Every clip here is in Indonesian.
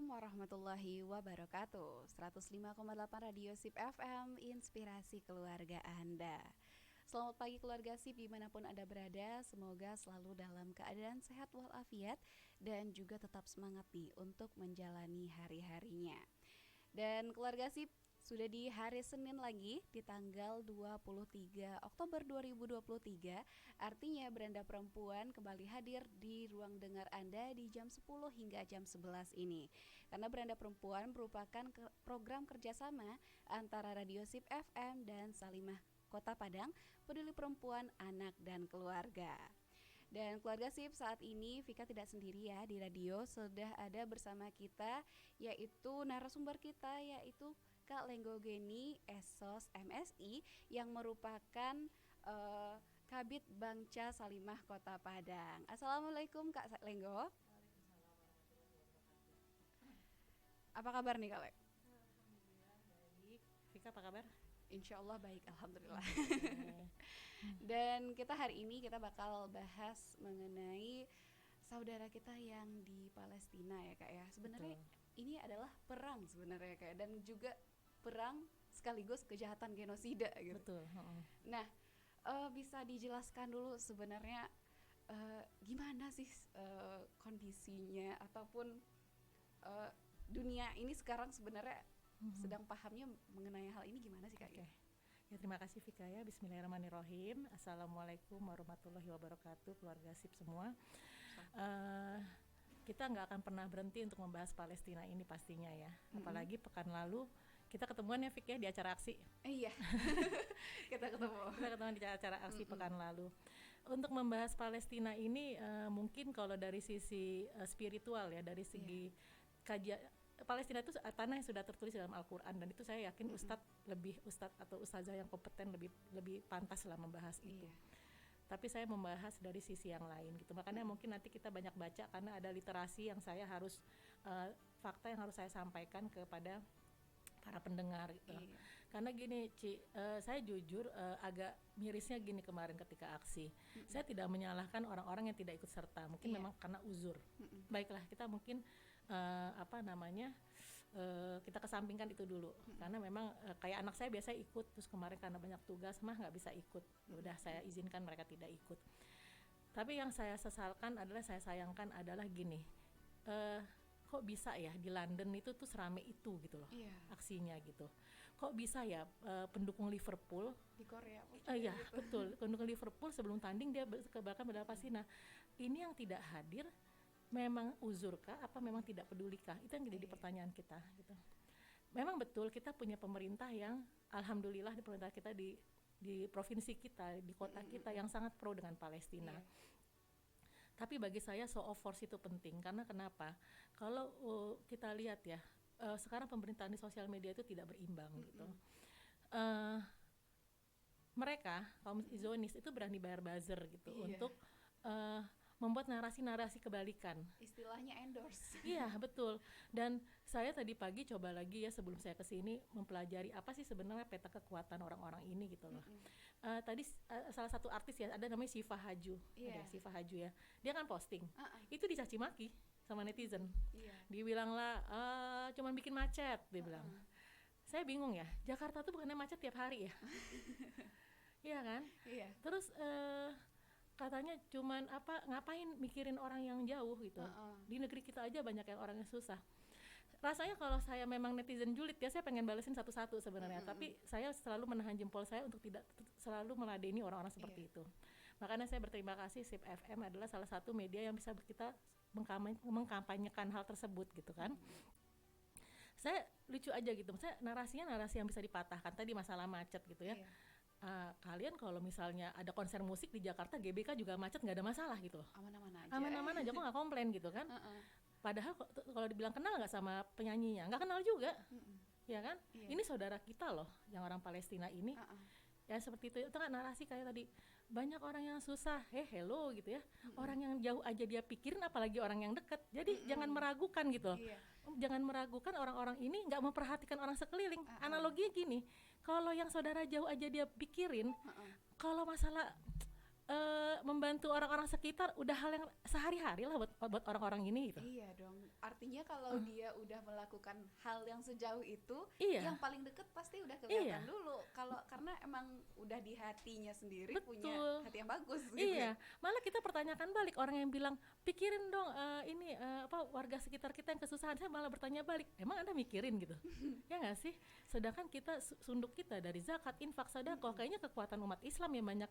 Assalamualaikum warahmatullahi wabarakatuh. 105,8 Radio Sip FM, inspirasi keluarga Anda. Selamat pagi keluarga Sip dimanapun Anda berada. Semoga selalu dalam keadaan sehat walafiat dan juga tetap semangat nih untuk menjalani hari-harinya. Dan keluarga Sip, sudah di hari Senin lagi di tanggal 23 Oktober 2023. Artinya Beranda Perempuan kembali hadir di ruang dengar Anda di jam 10 hingga jam 11 ini. Karena Beranda Perempuan merupakan program kerjasama antara Radio Sip FM dan Salimah Kota Padang, Peduli Perempuan, Anak, dan Keluarga. Dan keluarga Sip, saat ini Vika tidak sendiri ya di radio, sudah ada bersama kita yaitu narasumber kita yaitu Kak Lenggo Geni Esos MSI yang merupakan Kabid Bangca Salimah Kota Padang. Assalamualaikum Kak Lenggo. Apa kabar nih Kak Leng? Alhamdulillah baik. Vika apa kabar? Insya Allah baik, alhamdulillah. Dan kita hari ini kita bakal bahas mengenai saudara kita yang di Palestina ya Kak ya. Sebenarnya ini adalah perang sebenarnya Kak, dan juga perang sekaligus kejahatan genosida gitu. Betul. Nah, bisa dijelaskan dulu sebenarnya gimana sih kondisinya ataupun dunia ini sekarang sebenarnya sedang pahamnya mengenai hal ini gimana sih Kak? Okay. Ya, terima kasih Vika ya. Bismillahirrahmanirrahim. Assalamualaikum warahmatullahi wabarakatuh keluarga Sip semua. Kita nggak akan pernah berhenti untuk membahas Palestina ini pastinya ya. Apalagi pekan lalu kita ketemuan ya Vika di acara aksi. Iya. Kita ketemuan di acara aksi pekan lalu. Untuk membahas Palestina ini mungkin kalau dari sisi spiritual ya, dari segi kajian Palestina itu tanah yang sudah tertulis dalam Al-Quran, dan itu saya yakin Ustadz atau ustazah yang kompeten lebih pantas lah membahas itu. Tapi saya membahas dari sisi yang lain gitu. Makanya mungkin nanti kita banyak baca karena ada literasi yang saya harus fakta yang harus saya sampaikan kepada para pendengar gitu. Karena gini Ci, saya jujur agak mirisnya gini kemarin ketika aksi. Saya tidak menyalahkan orang-orang yang tidak ikut serta. Mungkin memang karena uzur. Baiklah, kita mungkin kita kesampingkan itu dulu. Karena memang kayak anak saya biasa ikut, terus kemarin karena banyak tugas mah nggak bisa ikut. Udah saya izinkan mereka tidak ikut. Tapi yang saya sesalkan adalah, saya sayangkan adalah gini. Kok bisa ya di London itu tuh serame itu gitu loh aksinya gitu. Kok bisa ya pendukung Liverpool di Korea? Iya gitu. Betul, pendukung Liverpool sebelum tanding dia bahkan medal Palestina. Ini yang tidak hadir memang uzurkah? Apa memang tidak pedulikah? Itu yang jadi pertanyaan kita gitu. Memang betul kita punya pemerintah yang alhamdulillah di pemerintah kita di provinsi kita, di kota kita yang sangat pro dengan Palestina. Tapi bagi saya show of force itu penting, karena kenapa? Kalau kita lihat ya, sekarang pemerintahan di sosial media itu tidak berimbang gitu. Mereka kaum Zionis itu berani bayar buzzer gitu untuk membuat narasi-narasi kebalikan. Istilahnya endorse. Iya betul. Dan saya tadi pagi coba lagi ya sebelum saya kesini mempelajari apa sih sebenarnya peta kekuatan orang-orang ini gitu loh. Tadi salah satu artis ya, ada namanya Syifa Haju. Ada Syifa Haju ya. Dia kan posting. Itu dicaci maki sama netizen. Dibilang lah cuman bikin macet, dia bilang. Saya bingung ya. Jakarta tuh bukannya macet tiap hari ya. Iya kan? Terus katanya cuman ngapain mikirin orang yang jauh gitu. Di negeri kita aja banyak yang orang yang susah. Rasanya kalau saya memang netizen julid ya, saya pengen balesin satu-satu sebenarnya. Tapi saya selalu menahan jempol saya untuk tidak selalu meladeni orang-orang seperti itu. Makanya saya berterima kasih Sip FM adalah salah satu media yang bisa kita mengkampanyekan hal tersebut gitu kan. Saya lucu aja gitu, saya narasi yang bisa dipatahkan. Tadi masalah macet gitu ya. Kalian kalau misalnya ada konser musik di Jakarta, GBK juga macet nggak ada masalah gitu. Aman-aman aja, kok nggak komplain gitu kan. Padahal kalau dibilang kenal nggak sama penyanyinya, nggak kenal juga, ya kan. Ini saudara kita loh yang orang Palestina ini. Ya seperti itu kan narasi kayak tadi, banyak orang yang susah, hello gitu ya. Orang yang jauh aja dia pikirin, apalagi orang yang dekat. Jadi jangan meragukan gitu. Jangan meragukan orang-orang ini nggak memperhatikan orang sekeliling. Analoginya gini, kalau yang saudara jauh aja dia pikirin, kalau masalah membantu orang-orang sekitar udah hal yang sehari-hari lah buat orang-orang ini gitu. Iya dong, artinya kalau dia udah melakukan hal yang sejauh itu, Iya. yang paling deket pasti udah kelihatan dulu. Kalau karena emang udah di hatinya sendiri, Betul. punya hati yang bagus gitu. Iya, malah kita pertanyakan balik orang yang bilang pikirin dong warga sekitar kita yang kesusahan. Saya malah bertanya balik, emang Anda mikirin gitu? Ya nggak sih? Sedangkan kita sunduk kita dari zakat, infak, sedekah, kayaknya kekuatan umat Islam yang banyak,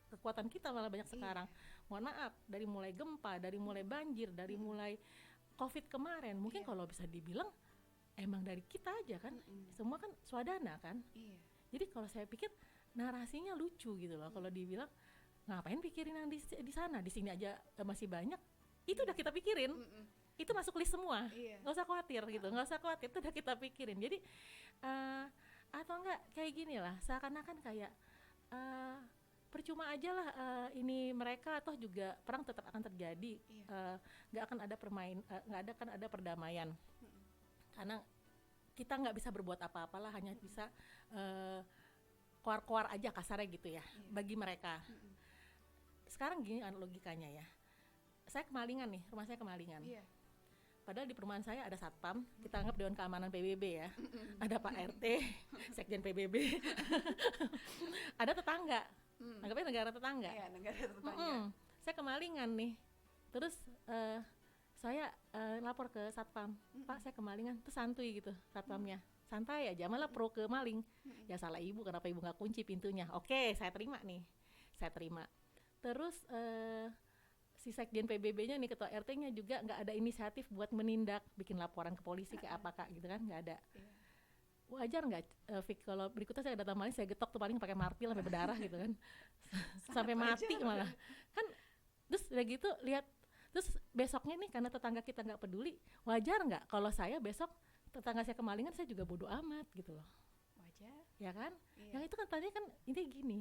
kekuatan kita malah banyak sekarang. Mohon maaf, dari mulai gempa, dari mulai banjir, dari mulai COVID kemarin, mungkin kalau bisa dibilang emang dari kita aja kan, semua kan swadana kan. Jadi kalau saya pikir narasinya lucu gitu loh, kalau dibilang ngapain pikirin yang di sana, di sini aja masih banyak, itu udah kita pikirin. Itu masuk list semua, nggak usah khawatir gitu, nggak usah khawatir, itu udah kita pikirin. Jadi atau enggak kayak gini lah, seakan-akan kayak percuma aja lah ini mereka, toh juga perang tetap akan terjadi, nggak akan ada perdamaian, karena kita nggak bisa berbuat apa-apalah, hanya bisa keluar-keluar aja kasarnya gitu ya, bagi mereka. Sekarang gini logikanya ya, saya kemalingan nih, rumah saya kemalingan. Padahal di perumahan saya ada satpam, kita anggap Dewan Keamanan PBB ya, ada Pak RT, Sekjen PBB, ada tetangga, anggapnya negara tetangga. Iya, negara tetangga. Saya kemalingan nih, terus saya lapor ke satpam, Pak saya kemalingan, tuh santuy gitu satpamnya, santai aja, malah pro ke maling. Ya salah ibu, kenapa ibu nggak kunci pintunya? Oke, saya terima nih, saya terima. Terus si Sekjen PBB-nya nih, ketua RT-nya juga nggak ada inisiatif buat menindak, bikin laporan ke polisi kayak apa kak gitu kan, nggak ada. Wajar nggak, Fik, kalau berikutnya saya datang maling, saya getok tuh paling pakai martil sampai berdarah gitu kan, sampai mati malah kan. Terus udah gitu lihat, terus besoknya nih karena tetangga kita nggak peduli, wajar nggak kalau saya besok tetangga saya kemalingan, saya juga bodo amat gitu loh. Wajar ya kan. Yang itu kan tadi kan ini gini,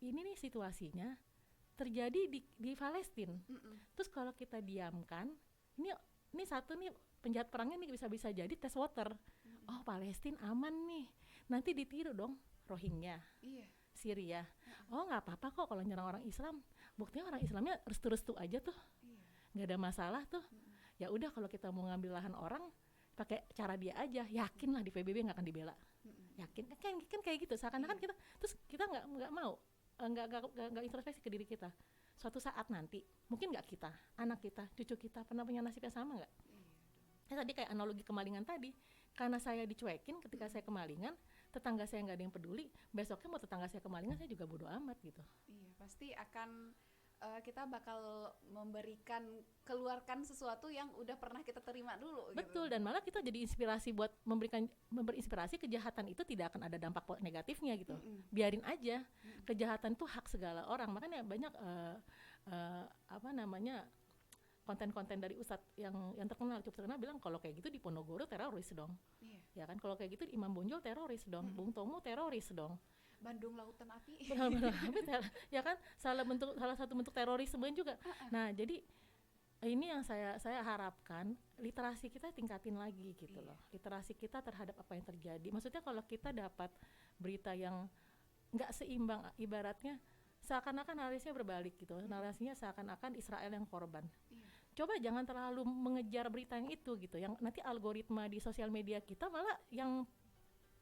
ini nih situasinya terjadi di Palestina. Terus kalau kita diamkan, ini satu nih penjahat perangnya nih bisa jadi test water. Oh Palestina aman nih, nanti ditiru dong Rohingya, Syria. Oh nggak apa-apa kok kalau nyerang orang Islam, buktinya orang Islamnya restu-restu aja tuh, nggak ada masalah tuh. Ya udah kalau kita mau ngambil lahan orang pakai cara dia aja, yakin lah di PBB nggak akan dibela, yakin kan kayak gitu. Seakan-akan kita nggak mau, nggak introspeksi ke diri kita. Suatu saat nanti mungkin nggak kita, anak kita, cucu kita pernah punya nasib yang sama nggak? Tadi kayak analogi kemalingan tadi, karena saya dicuekin ketika saya kemalingan, tetangga saya nggak ada yang peduli, besoknya mau tetangga saya kemalingan saya juga bodo amat gitu. Pasti akan kita bakal keluarkan sesuatu yang udah pernah kita terima dulu. Betul, gitu. Dan malah kita jadi inspirasi buat memberinspirasi kejahatan itu tidak akan ada dampak negatifnya gitu. Biarin aja, kejahatan itu hak segala orang. Makanya banyak konten-konten dari ustadz yang cukup terkenal bilang kalau kayak gitu di Ponorogo teroris dong. Ya kan, kalau kayak gitu di Imam Bonjol teroris dong, Bung Tomo teroris dong. Bandung Lautan Api. Ya kan, salah satu bentuk terorisme juga. Nah, jadi ini yang saya harapkan literasi kita tingkatin lagi gitu loh. Literasi kita terhadap apa yang terjadi. Maksudnya kalau kita dapat berita yang nggak seimbang, ibaratnya seakan-akan narasinya berbalik gitu. Narasinya seakan-akan Israel yang korban. Coba jangan terlalu mengejar berita yang itu gitu. Yang nanti algoritma di sosial media kita malah yang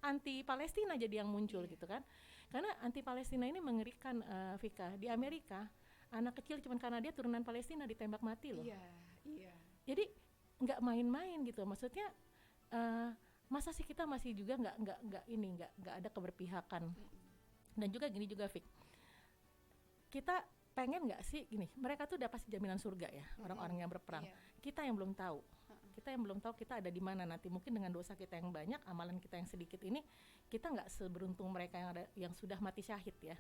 anti Palestina jadi yang muncul gitu kan. Karena anti Palestina ini mengerikan, Vika. Di Amerika anak kecil cuma karena dia turunan Palestina ditembak mati loh. Jadi nggak main-main gitu. Maksudnya masa sih kita masih juga nggak ada keberpihakan. Dan juga gini juga, Vik, kita pengen nggak sih gini, mereka tuh udah pasti jaminan surga ya, orang-orang yang berperang. Kita yang belum tahu. Kita ada di mana nanti. Mungkin dengan dosa kita yang banyak, amalan kita yang sedikit ini, kita nggak seberuntung mereka yang sudah mati syahid ya.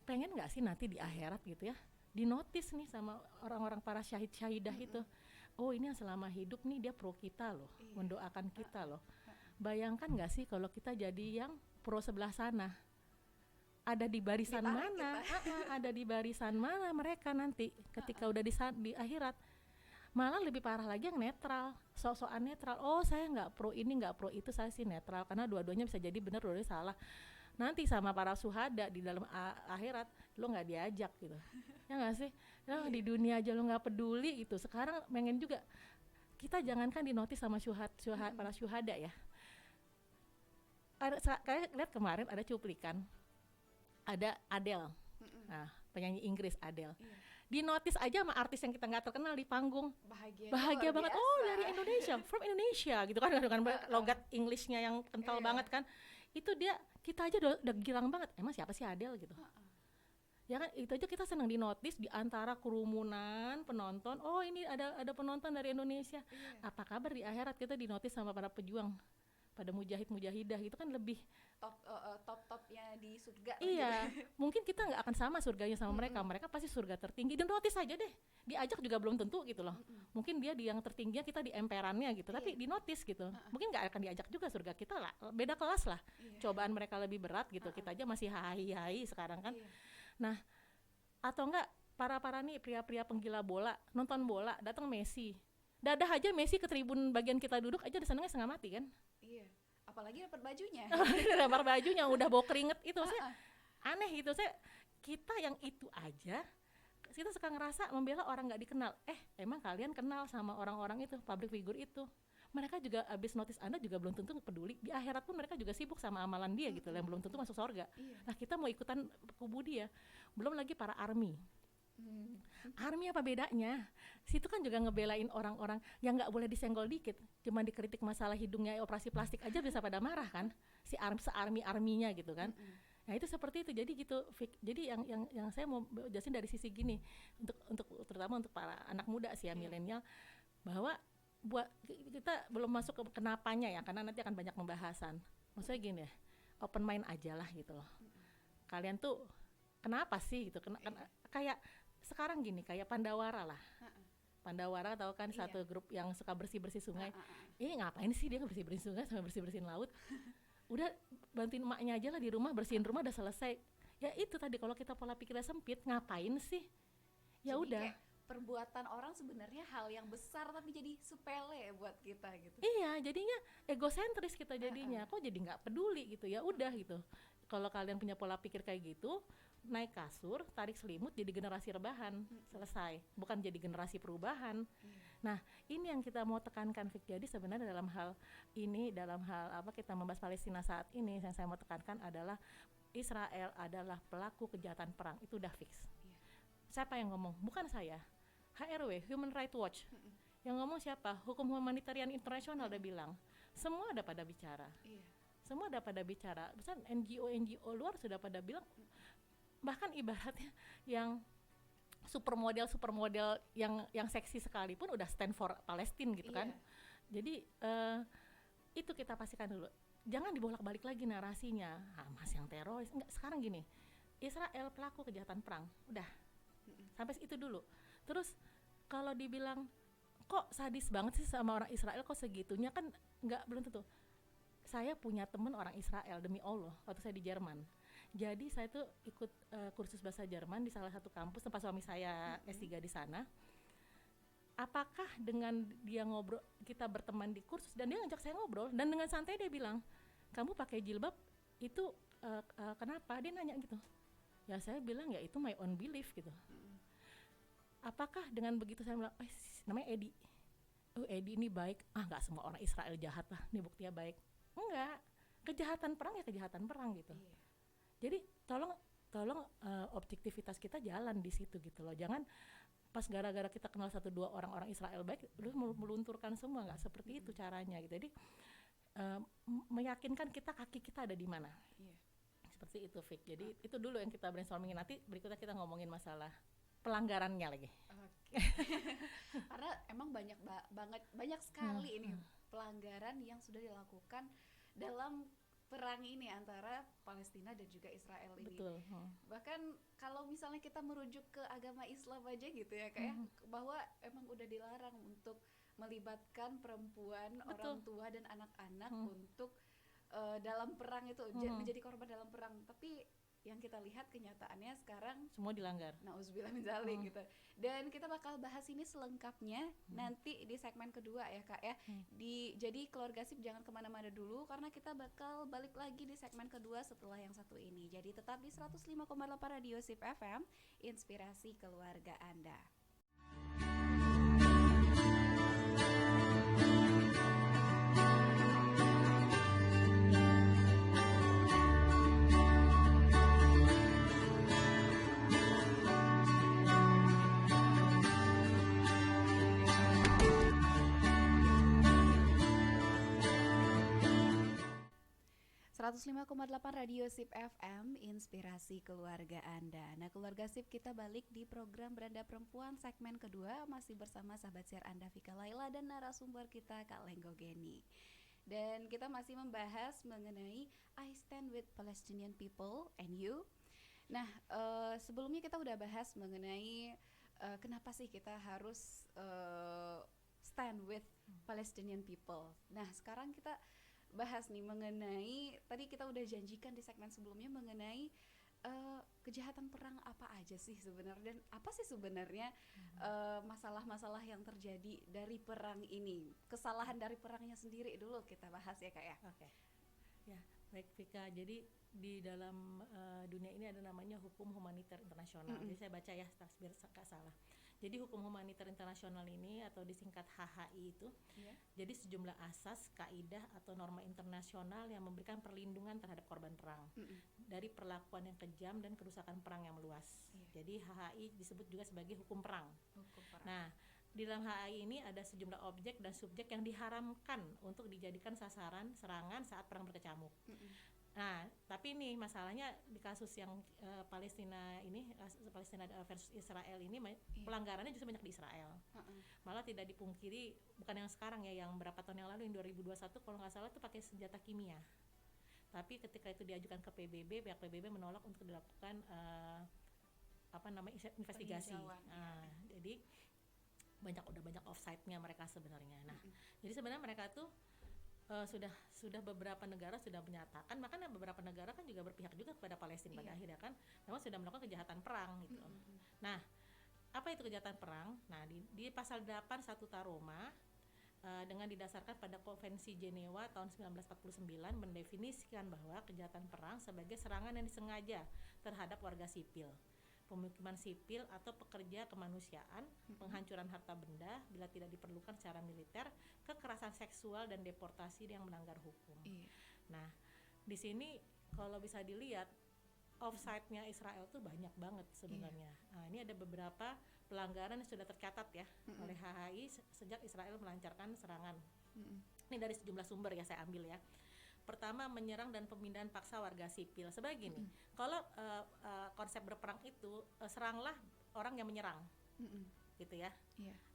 Pengen nggak sih nanti di akhirat gitu ya, dinotis nih sama orang-orang para syahid-syahidah itu. Oh ini yang selama hidup nih dia pro kita loh, mendoakan kita loh. Bayangkan nggak sih kalau kita jadi yang pro sebelah sana, ada di barisan mana? Ada di barisan mana mereka nanti ketika udah di akhirat? Malah lebih parah lagi yang netral, sok-sokan netral. Oh saya nggak pro ini, nggak pro itu, saya sih netral karena dua-duanya bisa jadi benar, dua-duanya salah. nanti sama para syuhada di dalam akhirat lo nggak diajak gitu. Ya nggak sih? Lo di dunia aja lo nggak peduli gitu. Sekarang pengen juga kita jangankan dinotis sama para syuhada ya. Kayak lihat kemarin ada cuplikan, ada Adele, nah penyanyi Inggris Adele. Di notis aja sama artis yang kita nggak terkenal di panggung, bahagia banget. Oh, dari Indonesia, from Indonesia gitu kan, dengan logat Englishnya yang kental banget kan. Itu kita aja udah girang banget. Emang siapa sih Adele gitu? Ya kan, itu aja kita senang di notis di antara kerumunan penonton. Oh, ini ada penonton dari Indonesia. Apa kabar di akhirat kita di notis sama para pejuang, pada mujahid-mujahidah gitu kan, lebih top-topnya di surga. Iya, mungkin kita nggak akan sama surganya sama mereka pasti surga tertinggi. Dan notis aja deh, diajak juga belum tentu gitu loh. Mungkin dia di yang tertingginya, kita di emperannya gitu, tapi di notis gitu. Mungkin nggak akan diajak juga surga kita lah, beda kelas lah. Cobaan mereka lebih berat gitu, kita aja masih hai sekarang kan. Nah, atau enggak para nih pria-pria penggila bola, nonton bola, datang Messi, dadah aja Messi ke tribun bagian kita duduk aja, udah senengnya setengah mati kan. Iya, apalagi dapat bajunya. Dapat bajunya udah bau keringet itu, saya aneh gitu. Kita yang itu aja kita suka ngerasa membela orang nggak dikenal. Emang kalian kenal sama orang-orang itu, public figure itu? Mereka juga abis notice Anda juga belum tentu peduli. Di akhirat pun mereka juga sibuk sama amalan dia gitu, yang belum tentu masuk surga. Nah, kita mau ikutan kubu dia. Belum lagi para army. Army apa bedanya? Situ kan juga ngebelain orang-orang yang nggak boleh disenggol dikit, cuma dikritik masalah hidungnya operasi plastik aja bisa pada marah kan, se-army-arminya gitu kan. Nah, itu seperti itu. Jadi gitu, jadi yang saya mau jelasin dari sisi gini, untuk terutama untuk para anak muda sih ya, milenial, bahwa buat kita belum masuk ke kenapanya ya, karena nanti akan banyak pembahasan. Maksudnya gini ya, open mind aja lah gitu loh. Kalian tuh kenapa sih gitu? Kayak sekarang gini, kayak Pandawara lah. Pandawara tahu kan, satu grup yang suka bersih-bersih sungai. Ngapain sih dia bersih-bersih sungai sampai bersih-bersihin laut? Udah bantuin emaknya aja lah di rumah, bersihin rumah udah selesai. Ya itu tadi, kalau kita pola pikirnya sempit, ngapain sih? Ya udah. Perbuatan orang sebenarnya hal yang besar tapi jadi sepele buat kita gitu. Iya, jadinya egosentris kita jadinya. Kok jadi nggak peduli gitu? Ya udah gitu. Kalau kalian punya pola pikir kayak gitu, naik kasur, tarik selimut, jadi generasi rebahan, selesai. Bukan jadi generasi perubahan. Nah, ini yang kita mau tekankan, Fik. Jadi sebenarnya dalam hal apa kita membahas Palestina saat ini, yang saya mau tekankan adalah Israel adalah pelaku kejahatan perang. Itu udah fix. Siapa yang ngomong? Bukan saya. HRW, Human Rights Watch. Yang ngomong siapa? Hukum Humanitarian Internasional udah bilang. Semua udah pada bicara. Semua udah pada bicara. Misalnya NGO luar sudah pada bilang. Bahkan ibaratnya yang supermodel yang seksi sekalipun udah stand for Palestine gitu kan. Jadi itu kita pastikan dulu. Jangan dibolak-balik lagi narasinya. Hamas yang teroris. Enggak, sekarang gini. Israel pelaku kejahatan perang. Udah. Sampai itu dulu. Terus kalau dibilang kok sadis banget sih sama orang Israel, kok segitunya, kan enggak, belum tentu. Saya punya teman orang Israel, demi Allah, waktu saya di Jerman. Jadi saya tuh ikut kursus bahasa Jerman di salah satu kampus tempat suami saya S3 di sana. Apakah dengan dia ngobrol, kita berteman di kursus dan dia ngajak saya ngobrol, dan dengan santai dia bilang, kamu pakai jilbab itu kenapa? Dia nanya gitu. Ya saya bilang, ya itu my own belief gitu. Apakah dengan begitu saya bilang, namanya Edi. Edi ini baik. Nggak semua orang Israel jahat lah, ini buktinya baik. Enggak. Kejahatan perang ya kejahatan perang gitu. Jadi tolong objektivitas kita jalan di situ gitu loh. Jangan pas gara-gara kita kenal 1-2 orang Israel baik, lu melunturkan semua. Nggak seperti itu caranya gitu. Jadi meyakinkan kaki kita ada di mana. Seperti itu, Fik. Jadi itu dulu yang kita brainstormingin. Nanti berikutnya kita ngomongin masalah pelanggarannya lagi. Karena emang banyak sekali ini pelanggaran yang sudah dilakukan dalam perang ini antara Palestina dan juga Israel ini. Betul. Bahkan kalau misalnya kita merujuk ke agama Islam aja gitu ya, kayak bahwa emang udah dilarang untuk melibatkan perempuan, orang tua dan anak-anak untuk dalam perang itu, menjadi korban dalam perang. Tapi yang kita lihat kenyataannya sekarang semua dilanggar. Nauzubillah min dzalik gitu. Dan kita bakal bahas ini selengkapnya nanti di segmen kedua ya Kak ya. Jadi keluarga sip jangan kemana-mana dulu karena kita bakal balik lagi di segmen kedua setelah yang satu ini. Jadi tetap di 105,8 Radio Sip FM, inspirasi keluarga Anda. 105,8 Radio Sip FM, inspirasi keluarga Anda. Nah, keluarga Sip, kita balik di program Beranda Perempuan segmen kedua, masih bersama sahabat share Anda Vika Laila dan narasumber kita Kak Lenggo Geni. Dan kita masih membahas mengenai I stand with Palestinian people and you. Nah, sebelumnya kita udah bahas mengenai kenapa sih kita harus stand with Palestinian people. Nah, sekarang kita bahas nih mengenai, tadi kita udah janjikan di segmen sebelumnya mengenai kejahatan perang apa aja sih sebenarnya, dan apa sih sebenarnya masalah-masalah yang terjadi dari perang ini, kesalahan dari perangnya sendiri dulu kita bahas ya Kak ya. Oke. Ya, baik Vika. Jadi di dalam dunia ini ada namanya hukum humaniter internasional. Jadi saya baca ya biar nggak salah. Jadi hukum humaniter internasional ini atau disingkat HHI itu, jadi sejumlah asas, kaidah atau norma internasional yang memberikan perlindungan terhadap korban perang dari perlakuan yang kejam dan kerusakan perang yang meluas. Jadi HHI disebut juga sebagai hukum perang. Nah, di dalam HHI ini ada sejumlah objek dan subjek yang diharamkan untuk dijadikan sasaran serangan saat perang berkecamuk. Nah, tapi nih masalahnya di kasus yang Palestina ini, Palestina versus Israel ini, pelanggarannya justru banyak di Israel. Malah tidak dipungkiri, bukan yang sekarang ya, yang berapa tahun yang lalu, yang 2021 kalau nggak salah itu pakai senjata kimia. Tapi ketika itu diajukan ke PBB, pihak PBB menolak untuk dilakukan investigasi. Jadi udah banyak offside-nya mereka sebenarnya. Nah, jadi sebenarnya mereka tuh sudah beberapa negara sudah menyatakan, makanya beberapa negara kan juga berpihak juga kepada Palestina pada akhirnya kan, memang sudah melakukan kejahatan perang gitu. Nah, apa itu kejahatan perang? Nah, di pasal 8 Statuta Roma dengan didasarkan pada Konvensi Jenewa tahun 1949 mendefinisikan bahwa kejahatan perang sebagai serangan yang disengaja terhadap warga sipil, pemukiman sipil atau pekerja kemanusiaan, penghancuran harta benda bila tidak diperlukan secara militer, kekerasan seksual dan deportasi yang melanggar hukum. Nah, di sini kalau bisa dilihat offside-nya Israel tuh banyak banget sebenarnya. Nah, ini ada beberapa pelanggaran yang sudah tercatat ya oleh HHI sejak Israel melancarkan serangan. Ini dari sejumlah sumber ya saya ambil ya. Pertama, menyerang dan pemindahan paksa warga sipil. Sebagai gini, kalau konsep berperang itu seranglah orang yang menyerang, gitu ya.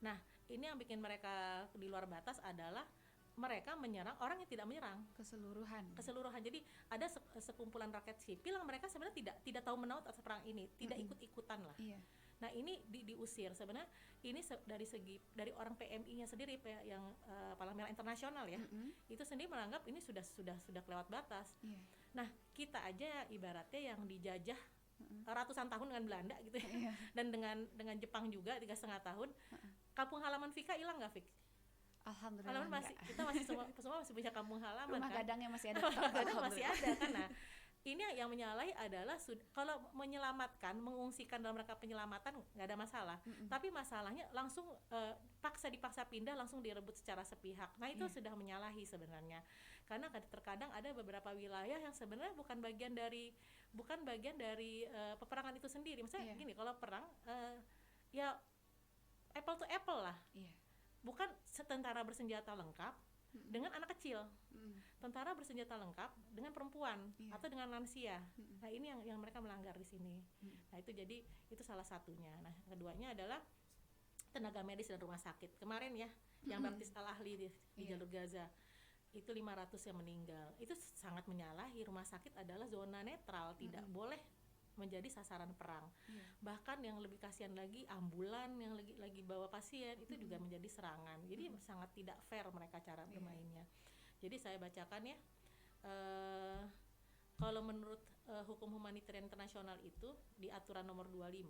Nah, ini yang bikin mereka di luar batas adalah mereka menyerang orang yang tidak menyerang keseluruhan. Jadi ada sekumpulan rakyat sipil yang mereka sebenarnya tidak tahu menahu atas perang ini, tidak ikut-ikutan lah. Nah, ini diusir. Sebenarnya ini dari orang PMI-nya sendiri yang Palang Merah Internasional ya, itu sendiri menganggap ini sudah kelewat batas. Nah, kita aja ibaratnya yang dijajah ratusan tahun dengan Belanda gitu ya. Dan dengan Jepang juga 3,5 tahun. Kampung halaman Vika hilang nggak, Vik? Alhamdulillah kita masih semua masih punya kampung halaman. Rumah kan? gadangnya masih ada. Rumah gadang masih ada kan. Nah, ini yang menyalahi adalah kalau menyelamatkan, mengungsikan dalam rangka penyelamatan nggak ada masalah. Tapi masalahnya langsung dipaksa pindah, langsung direbut secara sepihak. Nah, itu sudah menyalahi sebenarnya. Karena terkadang ada beberapa wilayah yang sebenarnya bukan bagian dari peperangan itu sendiri. Misalnya gini, kalau perang ya apple to apple lah. Bukan tentara bersenjata lengkap dengan anak kecil, tentara bersenjata lengkap dengan perempuan atau dengan lansia. Nah, ini yang mereka melanggar di sini. Nah, itu salah satunya. Nah, keduanya adalah tenaga medis dan rumah sakit. Kemarin ya, yang Baptis Al-Ahli di jalur Gaza itu 500 yang meninggal. Itu sangat menyalahi. Rumah sakit adalah zona netral, tidak boleh menjadi sasaran perang. Bahkan yang lebih kasihan lagi, ambulan yang lagi bawa pasien itu juga menjadi serangan. Jadi sangat tidak fair mereka cara bermainnya. Jadi saya bacakan ya, kalau menurut hukum humanitarian internasional itu di aturan nomor 25,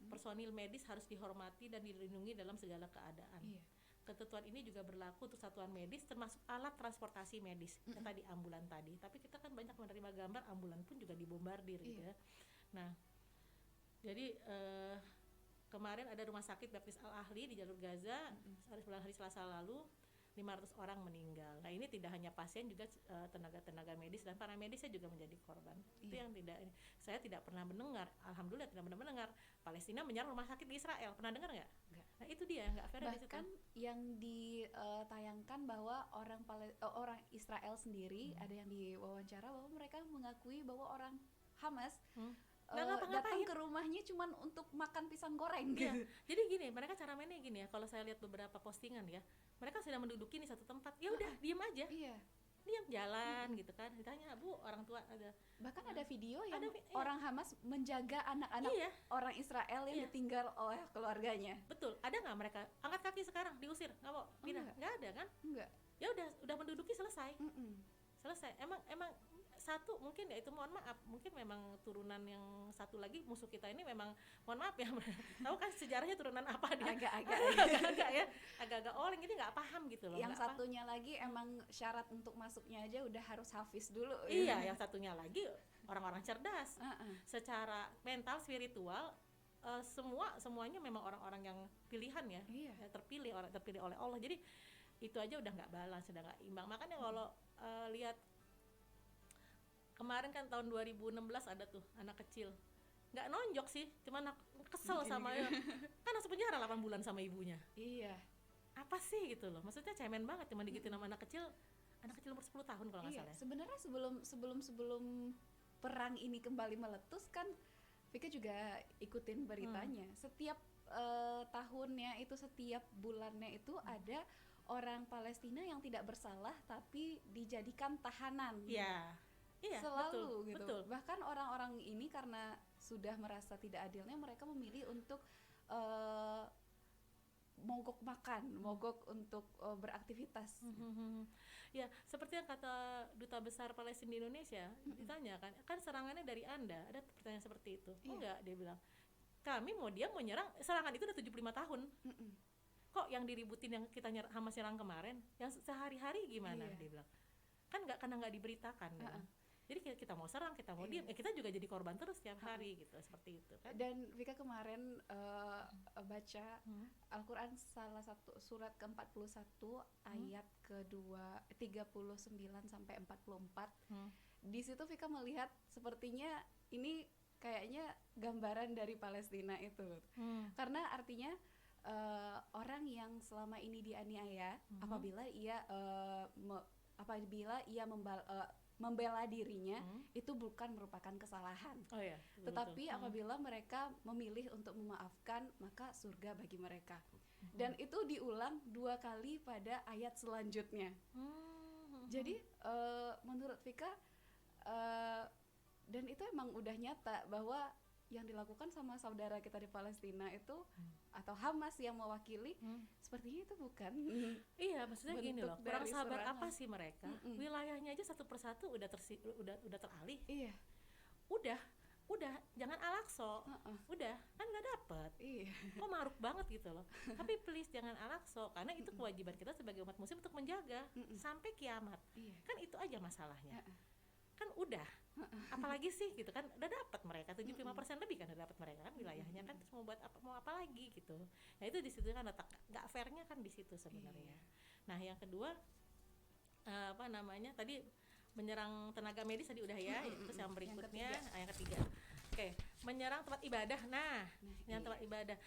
personil medis harus dihormati dan dilindungi dalam segala keadaan. Iya. Ketentuan ini juga berlaku untuk satuan medis termasuk alat transportasi medis, yang tadi ambulan tadi. Tapi kita kan banyak menerima gambar ambulan pun juga dibombardir gitu ya. Nah, jadi kemarin ada rumah sakit Baptis Al-Ahli di jalur Gaza, hari Selasa lalu 500 orang meninggal. Nah, ini tidak hanya pasien, juga tenaga-tenaga medis dan para medisnya juga menjadi korban. Itu yang saya tidak pernah mendengar, alhamdulillah tidak pernah mendengar Palestina menyerang rumah sakit di Israel. Pernah dengar nggak? Nah, itu dia nggak fair. Bahkan yang ditayangkan bahwa orang Israel sendiri ada yang diwawancara bahwa mereka mengakui bahwa orang Hamas datang ke rumahnya cuman untuk makan pisang goreng. Iya. Jadi gini, mereka cara mainnya gini ya. Kalau saya lihat beberapa postingan ya, mereka sudah menduduki nih satu tempat. Ya udah, diem aja. Iya. Diam jalan gitu kan. Ditanya, "Bu, orang tua ada." Bahkan ada video yang orang Hamas menjaga anak-anak orang Israel yang ditinggal oleh keluarganya. Betul. Ada nggak mereka angkat kaki sekarang diusir? Nggak mau pindah? Nggak ada kan? Enggak. Ya udah menduduki, selesai. Selesai. Emang satu mungkin ya itu, mohon maaf, mungkin memang turunan yang satu lagi musuh kita ini memang, mohon maaf ya, tahu kan sejarahnya turunan apa dia? Agak-agak oleng, jadi nggak paham gitu loh. Yang satunya lagi emang syarat untuk masuknya aja udah harus hafiz dulu. Iya, yang satunya lagi orang-orang cerdas, secara mental, spiritual, semuanya memang orang-orang yang pilihan ya, terpilih oleh Allah. Jadi itu aja udah nggak balance, udah nggak imbang. Makanya kalau lihat kemarin kan tahun 2016 ada tuh anak kecil, nggak nonjok sih, cuman kesel sama ya, kan masuk penjara 8 bulan sama ibunya. Iya. Apa sih gitu loh, maksudnya cemen banget cuma digituin sama anak kecil umur 10 tahun kalau nggak salah. Sebenarnya sebelum perang ini kembali meletus kan, Vika juga ikutin beritanya. Setiap tahunnya itu, setiap bulannya itu ada orang Palestina yang tidak bersalah tapi dijadikan tahanan. Iya, selalu gitu. Betul. Bahkan orang-orang ini karena sudah merasa tidak adilnya, mereka memilih untuk mogok makan, mogok untuk beraktivitas. Ya, seperti yang kata Duta Besar Palestina di Indonesia, ditanya kan serangannya dari Anda, ada pertanyaan seperti itu. Enggak, dia bilang, kami mau nyerang, serangan itu udah 75 tahun. Kok yang diributin yang kita Hamas nyerang kemarin, yang sehari-hari gimana? Dia bilang, kan karena nggak diberitakan. Jadi kita mau serang, kita mau diam, kita juga jadi korban terus tiap hari gitu, seperti itu kan. Dan Vika kemarin baca Al-Quran salah satu surat ke-41 ayat kedua 39 sampai 44. Di situ Vika melihat sepertinya ini kayaknya gambaran dari Palestina itu. Karena artinya orang yang selama ini dianiaya, apabila ia membela dirinya, itu bukan merupakan kesalahan. Tetapi apabila mereka memilih untuk memaafkan, maka surga bagi mereka. Dan itu diulang 2 kali pada ayat selanjutnya. Jadi menurut Vika, dan itu emang udah nyata bahwa yang dilakukan sama saudara kita di Palestina itu atau Hamas yang mewakili, sepertinya itu bukan. Iya, maksudnya gini loh, kurang sabar apa sih mereka? Wilayahnya aja satu persatu udah teralih. Iya. Udah jangan Al-Aqsa. Udah kan nggak dapet. Kok maruk banget gitu loh. Tapi please jangan Al-Aqsa, karena itu kewajiban kita sebagai umat muslim untuk menjaga sampai kiamat. Kan itu aja masalahnya. Kan udah, apalagi sih gitu kan, udah dapat mereka 75% lebih kan udah dapat mereka kan wilayahnya, kan terus mau apa lagi gitu. Nah itu di situ kan letak nggak fairnya kan di situ sebenarnya. Nah yang kedua tadi menyerang tenaga medis tadi udah ya. Terus yang berikutnya yang ketiga. Oke, menyerang tempat ibadah. Nah yang tempat ibadah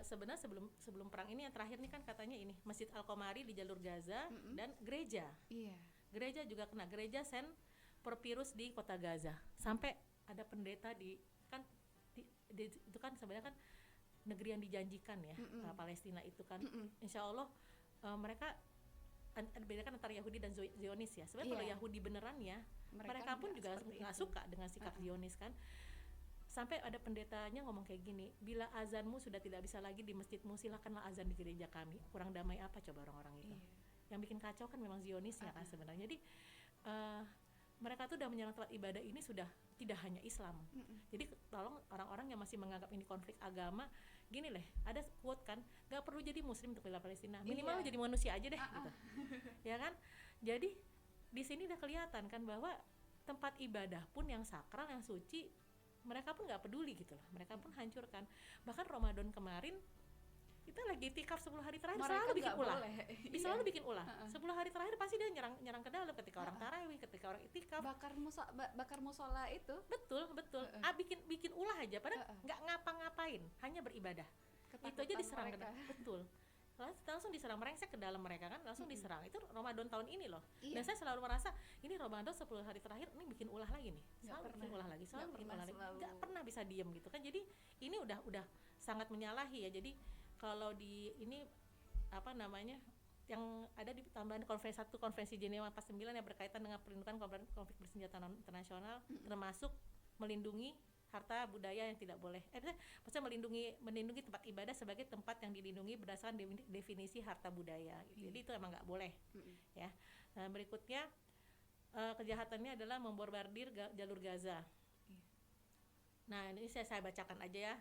sebenarnya sebelum perang ini yang terakhir nih kan katanya ini Masjid Al-Qamari di jalur Gaza dan gereja. Gereja juga kena, gereja Saint Porphyrius di kota Gaza. Sampai ada pendeta itu kan sebenarnya kan negeri yang dijanjikan ya, Palestina itu kan. Insya Allah mereka beda kan antara Yahudi dan Zionis ya. Sebenarnya kalau Yahudi beneran ya, mereka pun juga nggak suka dengan sikap Zionis kan. Sampai ada pendetanya ngomong kayak gini, bila azanmu sudah tidak bisa lagi di masjidmu, silakanlah azan di gereja kami. Kurang damai apa coba orang-orang itu? Yang bikin kacau kan memang Zionisnya kan sebenarnya. Jadi mereka tuh udah menyerang tempat ibadah ini sudah tidak hanya Islam. Jadi tolong orang-orang yang masih menganggap ini konflik agama, gini leh, ada quote kan, nggak perlu jadi muslim untuk bela Palestina, minimal jadi manusia aja deh gitu. Ya kan? Jadi di sini udah kelihatan kan bahwa tempat ibadah pun yang sakral, yang suci, mereka pun nggak peduli gitu loh, mereka pun hancurkan. Bahkan Ramadan kemarin kita lagi tikaf 10 hari terakhir mereka selalu bikin ulah. Selalu bikin ulah. 10 hari terakhir pasti dia nyerang ke dalam ketika orang tarawih, ketika orang itikaf. Bakar musola itu. Betul. Bikin ulah aja padahal nggak ngapa-ngapain, hanya beribadah. Itu aja diserang betul. Langsung diserang, merengsek ke dalam mereka kan, langsung diserang. Itu Ramadan tahun ini loh. Dan saya selalu merasa ini Ramadan 10 hari terakhir ini bikin ulah lagi nih. Selalu bikin ulah lagi. Nggak pernah bisa diem gitu kan. Jadi ini udah sangat menyalahi ya. Jadi kalau di ini apa namanya yang ada di tambahan konvensi Jenewa 49 yang berkaitan dengan perlindungan konflik bersenjata internasional, termasuk melindungi harta budaya yang tidak boleh, maksudnya melindungi tempat ibadah sebagai tempat yang dilindungi berdasarkan definisi harta budaya gitu. Jadi itu emang nggak boleh ya. Nah berikutnya kejahatannya adalah membombardir jalur Gaza. Nah ini saya bacakan aja ya.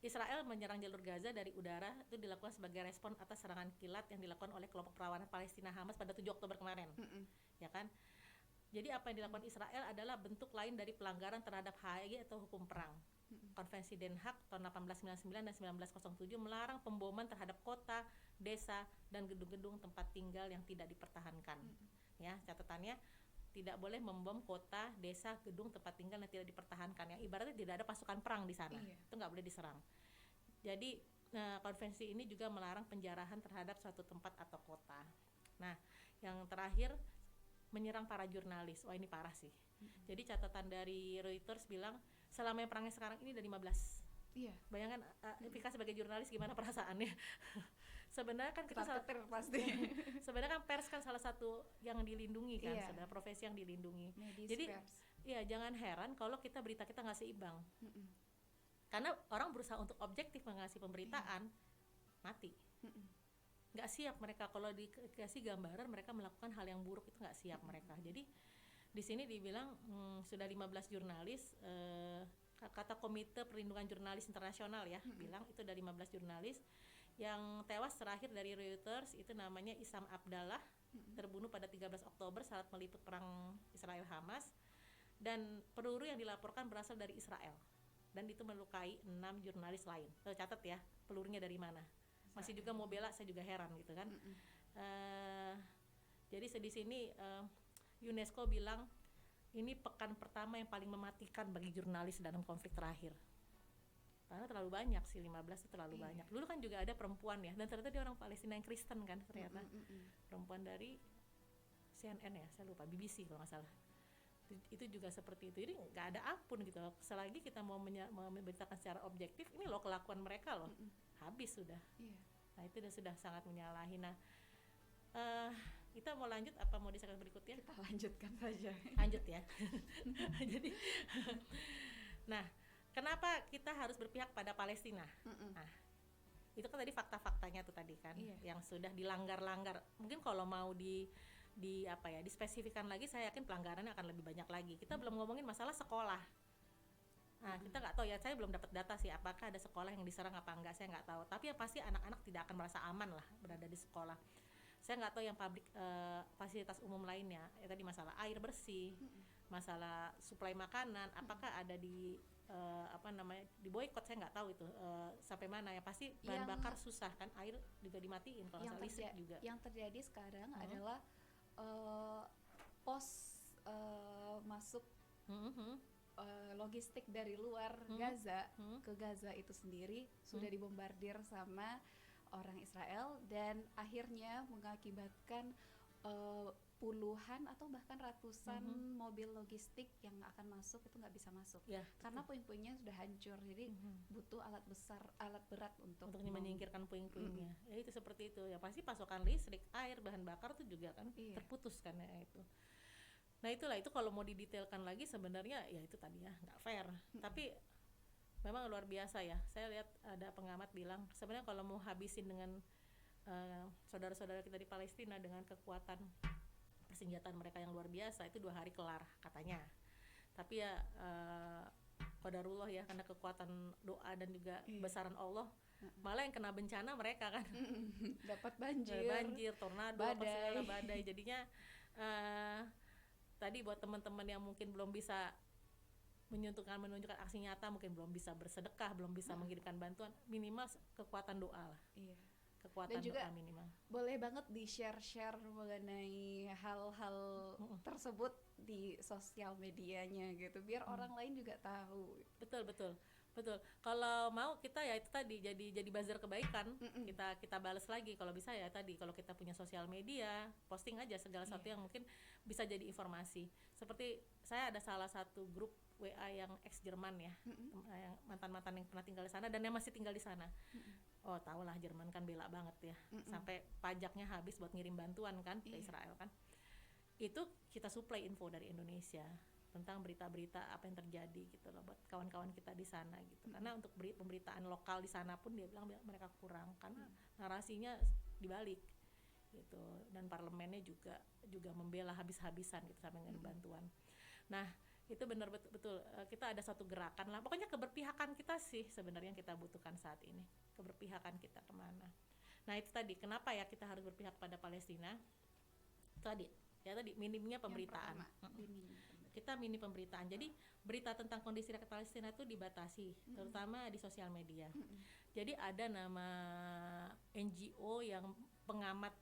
Israel menyerang jalur Gaza dari udara, itu dilakukan sebagai respon atas serangan kilat yang dilakukan oleh kelompok perlawanan Palestina Hamas pada 7 Oktober kemarin. Ya kan? Jadi apa yang dilakukan Israel adalah bentuk lain dari pelanggaran terhadap HAI atau hukum perang. Konvensi Den Haag tahun 1899 dan 1907 melarang pemboman terhadap kota, desa, dan gedung-gedung tempat tinggal yang tidak dipertahankan. Ya, catatannya tidak boleh membom kota, desa, gedung, tempat tinggal yang tidak dipertahankan. Yang ibaratnya tidak ada pasukan perang di sana. Itu nggak boleh diserang. Jadi konvensi ini juga melarang penjarahan terhadap suatu tempat atau kota. Nah, yang terakhir menyerang para jurnalis. Wah ini parah sih. Jadi catatan dari Reuters bilang selama yang perangnya sekarang ini ada 15. Bayangkan Vika sebagai jurnalis gimana perasaannya. Sebenarnya kan kita pasti. Sebenarnya kan pers kan salah satu yang dilindungi kan, sebenarnya profesi yang dilindungi. Jadi ya jangan heran kalau kita berita kita nggak seimbang. Karena orang berusaha untuk objektif mengasih pemberitaan, mati. Nggak siap mereka kalau dikasih gambaran mereka melakukan hal yang buruk, itu nggak siap mereka. Jadi di sini dibilang sudah 15 jurnalis, kata Komite Perlindungan Jurnalis Internasional ya, bilang itu dari 15 jurnalis yang tewas terakhir dari Reuters itu namanya Isam Abdallah, terbunuh pada 13 Oktober saat meliput perang Israel Hamas, dan peluru yang dilaporkan berasal dari Israel dan itu melukai 6 jurnalis lain. Catat ya pelurunya dari mana. Masih juga mau bela, saya juga heran gitu kan. Jadi di sini UNESCO bilang ini pekan pertama yang paling mematikan bagi jurnalis dalam konflik terakhir. Karena terlalu banyak sih, 15 itu terlalu banyak. Dulu kan juga ada perempuan ya, dan ternyata dia orang Palestina yang Kristen kan ternyata. Perempuan dari CNN ya, saya lupa, BBC kalau nggak salah. Itu juga seperti itu. Jadi nggak ada ampun gitu loh. Selagi kita mau memberitakan secara objektif, ini loh kelakuan mereka loh. Habis sudah. Nah itu sudah sangat menyalahi. Nah kita mau lanjut apa mau di segmen berikutnya? Kita lanjutkan saja. Lanjut ya. Jadi nah kenapa kita harus berpihak pada Palestina? Nah, itu kan tadi fakta-faktanya tuh tadi kan, yang sudah dilanggar-langgar. Mungkin kalau mau dispesifikan lagi, saya yakin pelanggarannya akan lebih banyak lagi. Kita belum ngomongin masalah sekolah. Nah, kita nggak tahu ya, saya belum dapat data sih, apakah ada sekolah yang diserang apa enggak, saya nggak tahu. Tapi yang pasti anak-anak tidak akan merasa aman lah berada di sekolah. Saya nggak tahu yang fasilitas umum lainnya, ya tadi masalah air bersih, masalah suplai makanan, apakah ada di di boykot, saya nggak tahu itu sampai mana ya. Pasti bahan bakar susah kan, air juga dimatiin kalau nggak listrik juga. Yang terjadi sekarang adalah pos masuk logistik dari luar Gaza ke Gaza itu sendiri sudah dibombardir sama orang Israel, dan akhirnya mengakibatkan puluhan atau bahkan ratusan mobil logistik yang akan masuk itu nggak bisa masuk karena puing-puingnya sudah hancur. Jadi butuh alat berat untuk menyingkirkan puing-puingnya. Ya itu seperti itu ya, pasti pasokan listrik, air, bahan bakar tuh juga kan terputus kan ya itu. Nah itulah, itu kalau mau didetailkan lagi sebenarnya ya itu tadi ya nggak fair. Tapi memang luar biasa ya. Saya lihat ada pengamat bilang sebenarnya kalau mau habisin dengan saudara-saudara kita di Palestina dengan kekuatan persenjataan mereka yang luar biasa, itu 2 hari kelar katanya. Tapi ya qadarullah ya, karena kekuatan doa dan juga besaran Allah, malah yang kena bencana mereka kan. Dapat banjir, tornado, apa segala badai. Jadinya tadi buat teman-teman yang mungkin belum bisa menunjukkan aksi nyata, mungkin belum bisa bersedekah, belum bisa mengirimkan bantuan, minimal kekuatan doa lah. Kekuatan dan juga doa minimal. Boleh banget di-share mengenai hal-hal tersebut di sosial medianya gitu, biar orang lain juga tahu. Betul. Kalau mau kita ya itu tadi jadi buzzer kebaikan. Kita balas lagi kalau bisa ya tadi, kalau kita punya sosial media, posting aja segala sesuatu yang mungkin bisa jadi informasi. Seperti saya ada salah satu grup WA yang ex Jerman ya, yang mantan-mantan yang pernah tinggal di sana dan yang masih tinggal di sana. Oh, tau lah Jerman kan bela banget ya, sampai pajaknya habis buat ngirim bantuan kan ke Israel kan. Itu kita supply info dari Indonesia tentang berita-berita apa yang terjadi gitu loh buat kawan-kawan kita di sana gitu. Karena untuk pemberitaan lokal di sana pun dia bilang mereka kurang karena narasinya dibalik gitu, dan parlemennya juga membela habis-habisan gitu sampai ngirim bantuan. Nah, itu benar betul kita ada satu gerakan lah, pokoknya keberpihakan kita sih sebenarnya yang kita butuhkan saat ini, keberpihakan kita kemana. Nah itu tadi kenapa ya kita harus berpihak pada Palestina, tadi minimnya pemberitaan. Kita minim pemberitaan, jadi berita tentang kondisi rakyat Palestina itu dibatasi, terutama di sosial media. Jadi ada nama NGO yang pengamat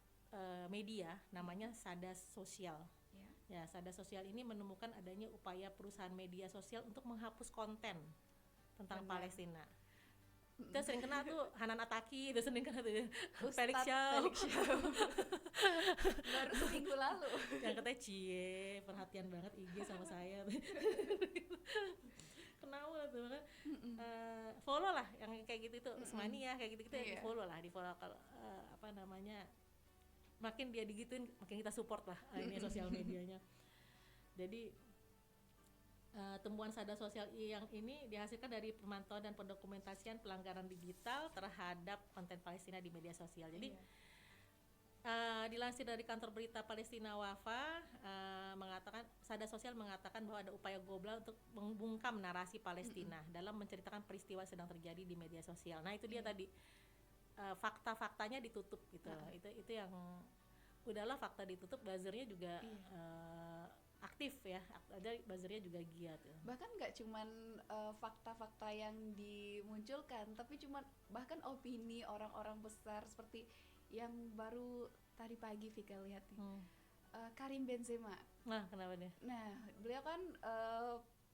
media, namanya Sada Sosial. Ya, Sada Sosial ini menemukan adanya upaya perusahaan media sosial untuk menghapus konten tentang Palestina. Kita sering kenal tuh Hanan Ataki, itu sering kenal tuh Felix Shaw. Baru seminggu lalu. Yang katanya cie, perhatian banget IG sama saya. Kenal lah tuh kan. Follow lah yang kayak gitu tuh, Usmani ya kayak gitu-gitu ya, di follow kalau apa namanya, makin dia digituin makin kita support lah ini sosial medianya. Jadi temuan Sada Sosial yang ini dihasilkan dari pemantauan dan pendokumentasian pelanggaran digital terhadap konten Palestina di media sosial. Jadi dilansir dari kantor berita Palestina Wafa, mengatakan Sada Sosial mengatakan bahwa ada upaya global untuk membungkam narasi Palestina dalam menceritakan peristiwa yang sedang terjadi di media sosial. Nah itu dia tadi, fakta-faktanya ditutup gitu. Itu yang udahlah, fakta ditutup, buzzernya juga aktif ya, ada buzzernya juga giat ya. Bahkan nggak cuman fakta-fakta yang dimunculkan, tapi cuman bahkan opini orang-orang besar seperti yang baru tadi pagi Vika lihat nih, Karim Benzema. Nah kenapa dia? Nah beliau kan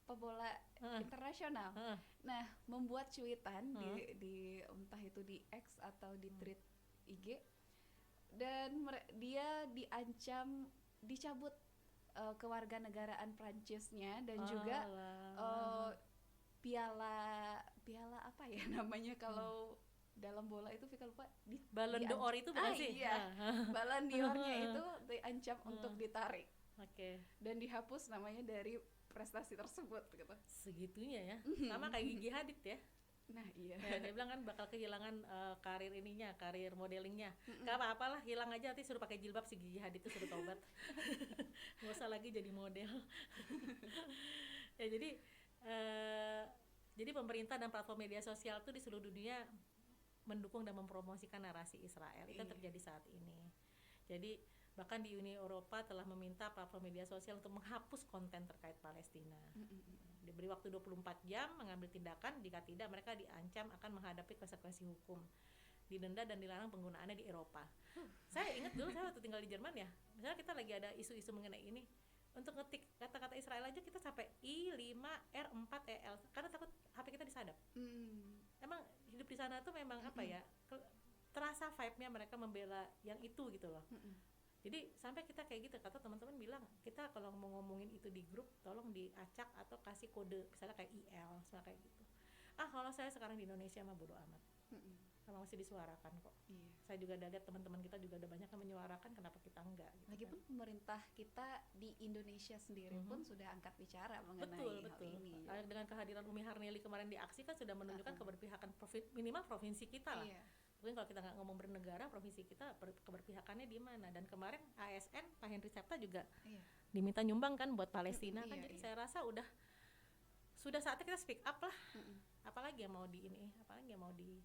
pebola internasional. Nah membuat cuitan di entah itu di X atau di tweet IG, dan dia diancam dicabut kewarganegaraan Prancisnya dan juga piala apa ya namanya kalau dalam bola itu Vika lupa, Ballon d'Or itu bukan sih? Iya. Ballon d'Or-nya itu diancam untuk ditarik. Oke. Dan dihapus namanya dari prestasi tersebut gitu. Segitunya ya. Sama kayak Gigi Hadid ya. Nah iya. Ya, dia bilang kan bakal kehilangan karir modelingnya. Gak apa-apalah, hilang aja, nanti suruh pakai jilbab si Gigi Hadid itu, suruh taubat. Gak usah lagi jadi model. Ya jadi pemerintah dan platform media sosial tuh di seluruh dunia mendukung dan mempromosikan narasi Israel. Itu terjadi saat ini. Jadi bahkan di Uni Eropa telah meminta platform media sosial untuk menghapus konten terkait Palestina. Diberi waktu 24 jam mengambil tindakan, jika tidak mereka diancam akan menghadapi konsekuensi hukum, didenda dan dilarang penggunaannya di Eropa. Saya ingat dulu saya waktu tinggal di Jerman ya, misalnya kita lagi ada isu-isu mengenai ini, untuk ngetik kata-kata Israel aja kita sampai I5R4EL karena takut HP kita disadap. Emang hidup di sana tuh memang apa ya, terasa vibe-nya mereka membela yang itu gitu loh. Jadi sampai kita kayak gitu, kata teman-teman bilang, kita kalau mau ngomongin itu di grup tolong diacak atau kasih kode misalnya kayak IL, misalnya kayak gitu. Kalau saya sekarang di Indonesia mah bodo amat. Sama masih disuarakan kok. Saya juga udah lihat teman-teman kita juga ada banyak yang menyuarakan, kenapa kita enggak gitu. Lagipun kan pemerintah kita di Indonesia sendiri pun sudah angkat bicara mengenai hal ini. Dengan kehadiran Umi Harneli kemarin di aksi kan sudah menunjukkan keberpihakan minimal provinsi kita lah. Mungkin kalau kita nggak ngomong bernegara, provinsi kita keberpihakannya di mana. Dan kemarin ASN Pak Henry Septa juga diminta nyumbang kan buat Palestina kan. Jadi saya rasa udah sudah saatnya kita speak up lah. Apalagi yang mau di ini, apalagi yang mau di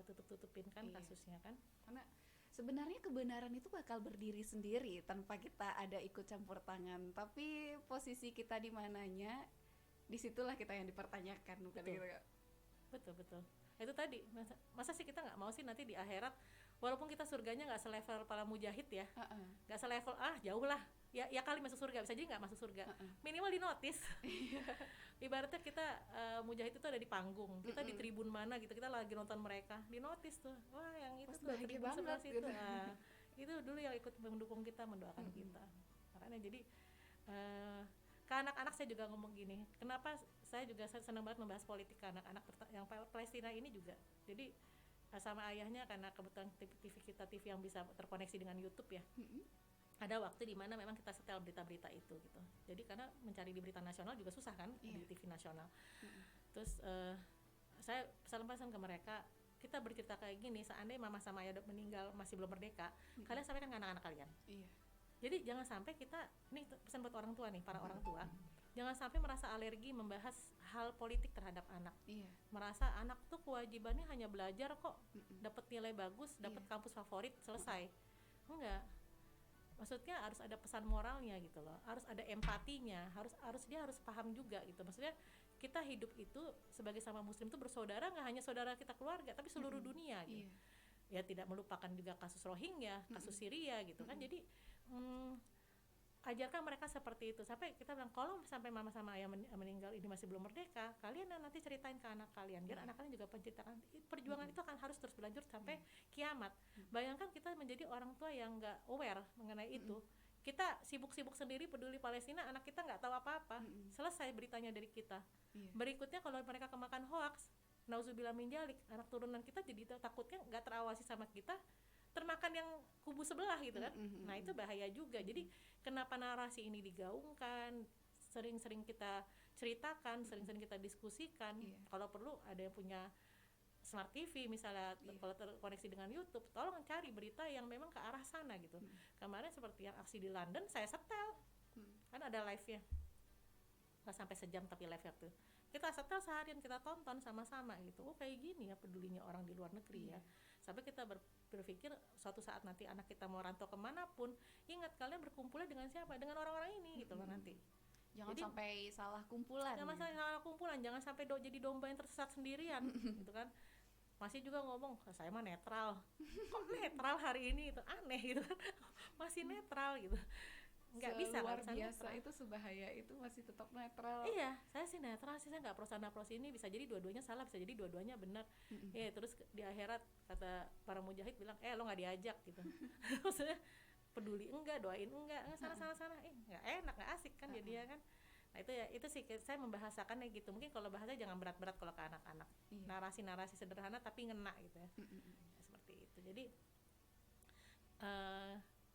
tutup-tutupin kan kasusnya kan. Karena sebenarnya kebenaran itu bakal berdiri sendiri tanpa kita ada ikut campur tangan, tapi posisi kita di mananya, disitulah kita yang dipertanyakan, bukan gitu Kak? Betul. Itu tadi, masa sih kita nggak mau sih nanti di akhirat, walaupun kita surganya nggak selevel para mujahid ya, nggak selevel jauh lah, ya kali masuk surga, bisa jadi nggak masuk surga, minimal di notice. Ibaratnya kita mujahid itu ada di panggung, kita di tribun mana gitu, kita lagi nonton mereka, di notice tuh, wah yang itu tuh tribun sebelah situ, itu dulu yang ikut mendukung kita, mendoakan kita. Makanya jadi ke anak-anak saya juga ngomong gini, kenapa saya juga senang banget membahas politik ke anak-anak yang Palestina ini juga. Jadi sama ayahnya, karena kebetulan TV kita TV yang bisa terkoneksi dengan YouTube ya. Ada waktu di mana memang kita setel berita-berita itu gitu. Jadi karena mencari di berita nasional juga susah kan, di TV nasional. Terus saya pesan-pesan ke mereka, kita bercerita kayak gini, seandainya mama sama ayah meninggal masih belum merdeka, kalian sampaikan ke anak-anak kalian. Jadi jangan sampai kita, nih pesan buat orang tua nih, para orang tua, jangan sampai merasa alergi membahas hal politik terhadap anak. Merasa anak tuh kewajibannya hanya belajar kok, dapat nilai bagus, dapat kampus favorit, selesai. Enggak. Maksudnya harus ada pesan moralnya gitu loh, harus ada empatinya, harus dia harus paham juga gitu. Maksudnya kita hidup itu sebagai sama muslim itu bersaudara, nggak hanya saudara kita keluarga, tapi seluruh dunia gitu. Ya tidak melupakan juga kasus Rohingya, kasus Syria gitu kan. Jadi ajarkan mereka seperti itu, sampai kita bilang kalau sampai mama sama ayah meninggal ini masih belum merdeka, kalian nanti ceritain ke anak kalian, biar anak kalian juga menceritakan perjuangan itu akan harus terus berlanjut sampai kiamat. Bayangkan kita menjadi orang tua yang nggak aware mengenai itu, kita sibuk-sibuk sendiri peduli Palestina, anak kita nggak tahu apa-apa, selesai beritanya dari kita. Berikutnya kalau mereka kemakan hoax, nauzubillah min dzalik, anak turunan kita jadi takutnya nggak terawasi sama kita, termakan yang kubu sebelah gitu kan. Nah itu bahaya juga. Jadi kenapa narasi ini digaungkan, sering-sering kita ceritakan, sering-sering kita diskusikan. Kalau perlu ada yang punya smart TV misalnya, kalau terkoneksi dengan YouTube, tolong cari berita yang memang ke arah sana gitu. Kemarin seperti yang aksi di London, saya setel, kan ada live-nya, nggak sampai sejam tapi live-nya tuh kita setel seharian, kita tonton sama-sama gitu. Oh kayak gini ya pedulinya orang di luar negeri ya. Sampai kita berpikir suatu saat nanti anak kita mau rantau kemanapun, ingat kalian berkumpulnya dengan siapa? Dengan orang-orang ini gitu loh nanti. Jangan jadi, sampai salah kumpulan. Jangan salah kumpulan, jangan sampai jadi domba yang tersesat sendirian gitu kan. Masih juga ngomong, saya mah netral. Kok netral hari ini? Itu aneh gitu kan. Masih netral gitu. Nggak bisa luar biasa netral. Itu sebahaya itu masih tetap netral. Iya, saya sih netral sih, saya nggak pro sana pro sini, bisa jadi dua-duanya salah, bisa jadi dua-duanya benar. Terus di akhirat kata para mujahid bilang, lo nggak diajak gitu. Maksudnya peduli enggak, doain enggak sana, nggak enak, nggak asik kan jadinya kan. Nah itu sih saya membahasakannya gitu. Mungkin kalau bahasanya jangan berat-berat kalau ke anak-anak. Narasi-narasi sederhana tapi ngena gitu ya. Seperti itu. Jadi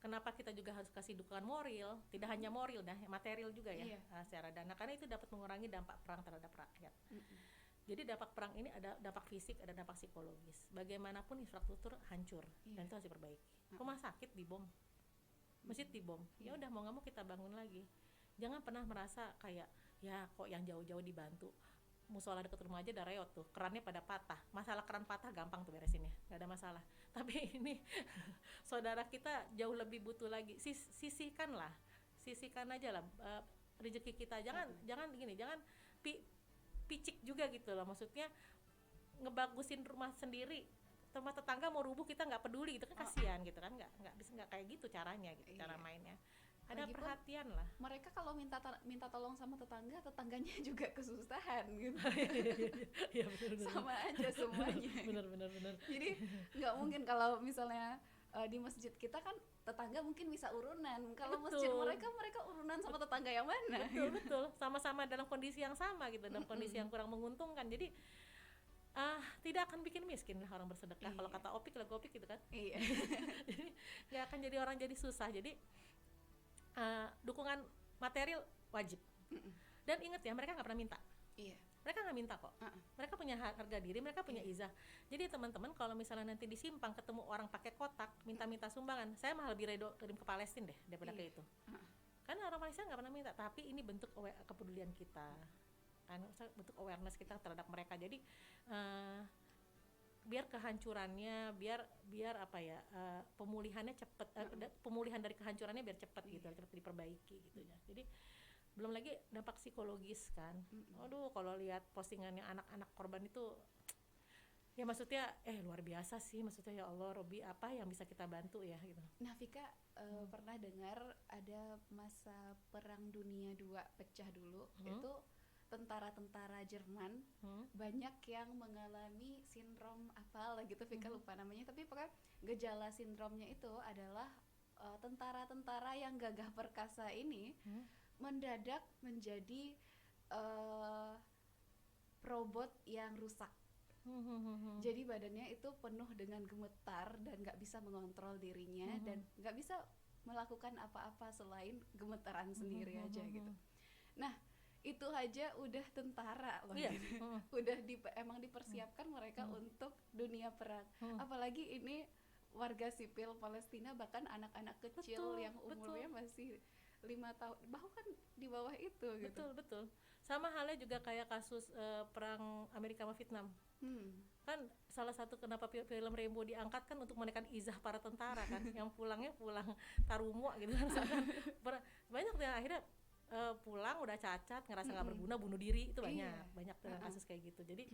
kenapa kita juga harus kasih dukungan moral, tidak hanya moral, material juga ya, secara dana, karena itu dapat mengurangi dampak perang terhadap rakyat. Jadi dampak perang ini ada dampak fisik, ada dampak psikologis. Bagaimanapun infrastruktur hancur dan itu harus diperbaiki. Rumah sakit dibom, masjid dibom, ya udah mau nggak mau kita bangun lagi. Jangan pernah merasa kayak ya kok yang jauh-jauh dibantu. Musola dekat rumah aja udah reot tuh, kerannya pada patah. Masalah keran patah gampang tuh beresinnya, nggak ada masalah. Tapi ini saudara kita jauh lebih butuh lagi. Sisihkan aja lah rezeki kita. Jangan gini, jangan picik juga gitu loh. Maksudnya ngebagusin rumah sendiri, rumah tetangga mau rubuh kita nggak peduli gitu kan, kasihan gitu kan, nggak bisa, nggak kayak gitu caranya gitu, cara mainnya. Ada lagipun perhatian lah. Mereka kalau minta tolong sama tetangganya juga kesusahan gitu. Iya benar. Sama aja semuanya. Benar. Jadi nggak mungkin kalau misalnya di masjid kita kan tetangga mungkin bisa urunan. Kalau masjid mereka urunan sama tetangga yang mana? Betul. Sama-sama dalam kondisi yang sama gitu, dalam kondisi yang kurang menguntungkan. Jadi tidak akan bikin miskin lah orang bersedekah. Kalau kata Opik lah, Gopik gitu kan. Jadi nggak akan jadi orang jadi susah. Jadi dukungan material wajib. Dan ingat ya, mereka nggak pernah minta. Mereka nggak minta kok. Mereka punya harga diri, mereka punya izah. Jadi teman-teman kalau misalnya nanti di simpang ketemu orang pakai kotak minta sumbangan, saya malah lebih redo kirim ke Palestina deh daripada ke itu. Karena orang Palestina nggak pernah minta, tapi ini bentuk kepedulian kita. kan, bentuk awareness kita terhadap mereka. Jadi biar kehancurannya, biar apa ya, pemulihannya cepet, pemulihan dari kehancurannya biar cepet gitu, cepet diperbaiki gitu ya. Jadi belum lagi dampak psikologis kan. Aduh, kalau lihat postingannya anak-anak korban itu, ya maksudnya luar biasa sih, maksudnya ya Allah Robi, apa yang bisa kita bantu ya gitu. Nah Vika, pernah dengar ada masa Perang Dunia II pecah dulu, itu tentara-tentara Jerman banyak yang mengalami sindrom apalah gitu, Vika lupa namanya, tapi pokoknya gejala sindromnya itu adalah tentara-tentara yang gagah perkasa ini mendadak menjadi robot yang rusak. Jadi badannya itu penuh dengan gemetar dan nggak bisa mengontrol dirinya dan nggak bisa melakukan apa-apa selain gemetaran sendiri aja gitu. Nah itu aja udah tentara loh, gitu. Udah emang dipersiapkan mereka untuk dunia perang. Apalagi ini warga sipil Palestina, bahkan anak-anak kecil yang umurnya masih 5 tahun, bahkan di bawah itu gitu. Betul. Sama halnya juga kayak kasus perang Amerika sama Vietnam. Kan salah satu kenapa film Rainbow diangkat kan untuk menekan izah para tentara kan, yang pulangnya pulang tarumua gitu kan. Banyak yang akhirnya pulang udah cacat, ngerasa nggak berguna, bunuh diri, itu banyak kasus kayak gitu. Jadi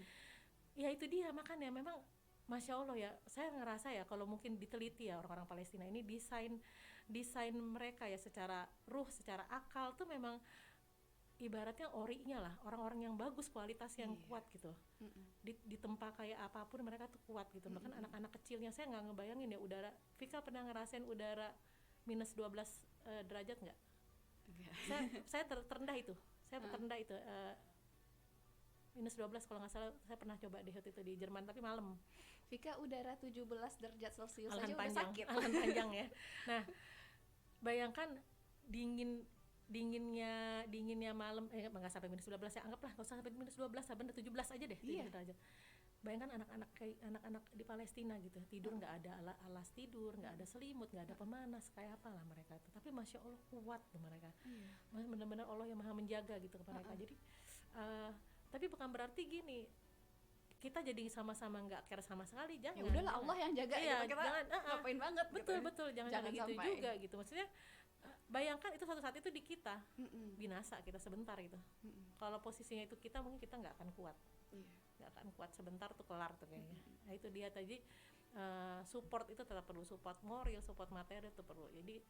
ya itu dia, makanya memang Masya Allah ya, saya ngerasa ya kalau mungkin diteliti ya orang-orang Palestina ini, desain mereka ya secara ruh, secara akal tuh memang ibaratnya orinya lah, orang-orang yang bagus, kualitas yang kuat gitu. Di tempat kayak apapun mereka tuh kuat gitu. Bahkan anak-anak kecilnya, saya nggak ngebayangin ya udara. Vika pernah ngerasain udara minus 12 derajat nggak? Saya terendah itu. Minus 12 kalau nggak salah, saya pernah coba deh waktu itu di Jerman, tapi malam. Vika udara 17 derajat Celcius aja udah sakit. Alan panjang ya. Nah, bayangkan dinginnya malam, nggak sampai minus 12 ya, anggaplah nggak usah sampai minus 12, sampai 17 aja deh, 17 derajat. Bayangkan anak-anak di Palestina gitu, tidur nggak ada alas tidur, nggak ada selimut, nggak ada pemanas, kayak apa lah mereka tuh. Tapi Masya Allah kuat tuh mereka. Benar-benar Allah yang maha menjaga gitu kepada mereka. Jadi tapi bukan berarti gini, kita jadi sama-sama nggak care sama sekali, jangan. Ya udahlah, Allah yang jaga, gitu. Kita ngapain banget betul gitu. Jangan gitu juga gitu. Maksudnya bayangkan itu suatu saat itu di kita binasa kita sebentar gitu. Kalau posisinya itu kita, mungkin kita nggak akan kuat. Nggak akan kuat, sebentar tuh kelar tuh kayaknya. Nah itu dia tadi, support itu tetap perlu, support moral, support materi itu perlu. Jadi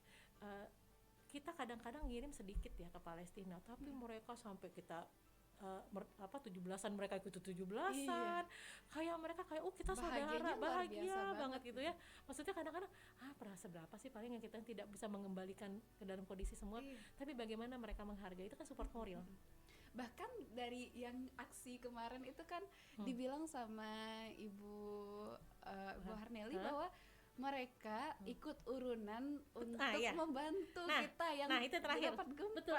kita kadang-kadang ngirim sedikit ya ke Palestina, tapi mereka sampai kita 17-an, mereka ikut 17-an, kayak mereka kayak kita saudara, bahagia banget gitu ya. Maksudnya kadang-kadang perasa berapa sih paling yang kita tidak bisa mengembalikan ke dalam kondisi semua, tapi bagaimana mereka menghargai, itu kan support moral. Bahkan dari yang aksi kemarin itu kan dibilang sama Ibu Harneli bahwa mereka ikut urunan untuk membantu kita yang itu terakhir. Dapat gempa. Betul.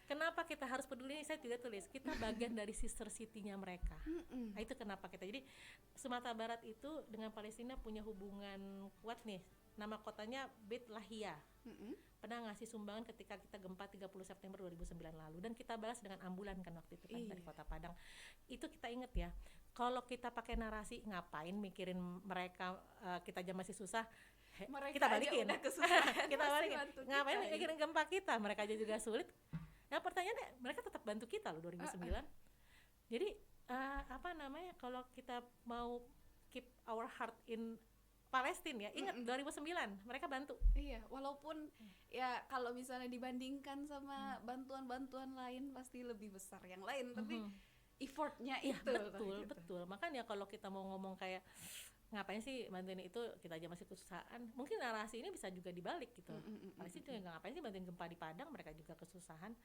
Kenapa kita harus peduli? Saya juga tulis, kita bagian dari sister city-nya mereka. Nah, itu kenapa kita. Jadi Sumatera Barat itu dengan Palestina punya hubungan kuat nih. Nama kotanya Beit Lahia. Pernah ngasih sumbangan ketika kita gempa 30 September 2009 lalu, dan kita balas dengan ambulan kan waktu itu kan dari Kota Padang. Itu kita inget ya. Kalau kita pakai narasi ngapain mikirin mereka, kita aja masih susah, kita balikin. Kita balikin. Ngapain mikirin gempa kita, mereka aja juga sulit. Nah pertanyaannya, mereka tetap bantu kita loh 2009. Jadi kalau kita mau keep our heart in Palestina ya, ingat 2009 mereka bantu. Iya, walaupun ya kalau misalnya dibandingkan sama bantuan-bantuan lain pasti lebih besar yang lain, tapi effortnya itu betul. Makanya kalau kita mau ngomong kayak ngapain sih bantuin itu, kita aja masih kesusahan, mungkin narasi ini bisa juga dibalik gitu. Palestina juga ngapain sih bantuin gempa di Padang, mereka juga kesusahan.